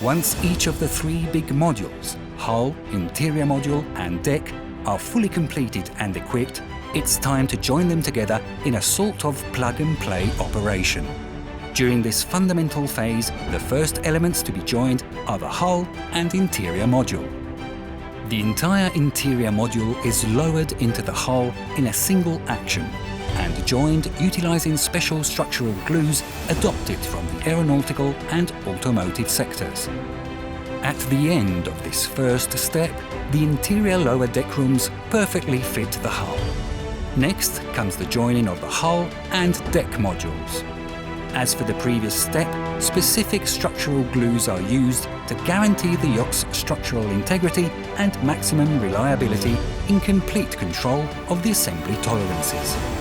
Once each of the three big modules, hull, interior module and deck, are fully completed and equipped, it's time to join them together in a sort of plug-and-play operation. During this fundamental phase, the first elements to be joined are the hull and interior module. The entire interior module is lowered into the hull in a single action and joined utilizing special structural glues adopted from the aeronautical and automotive sectors. At the end of this first step, the interior lower deck rooms perfectly fit the hull. Next comes the joining of the hull and deck modules. As for the previous step, specific structural glues are used to guarantee the yacht's structural integrity and maximum reliability in complete control of the assembly tolerances.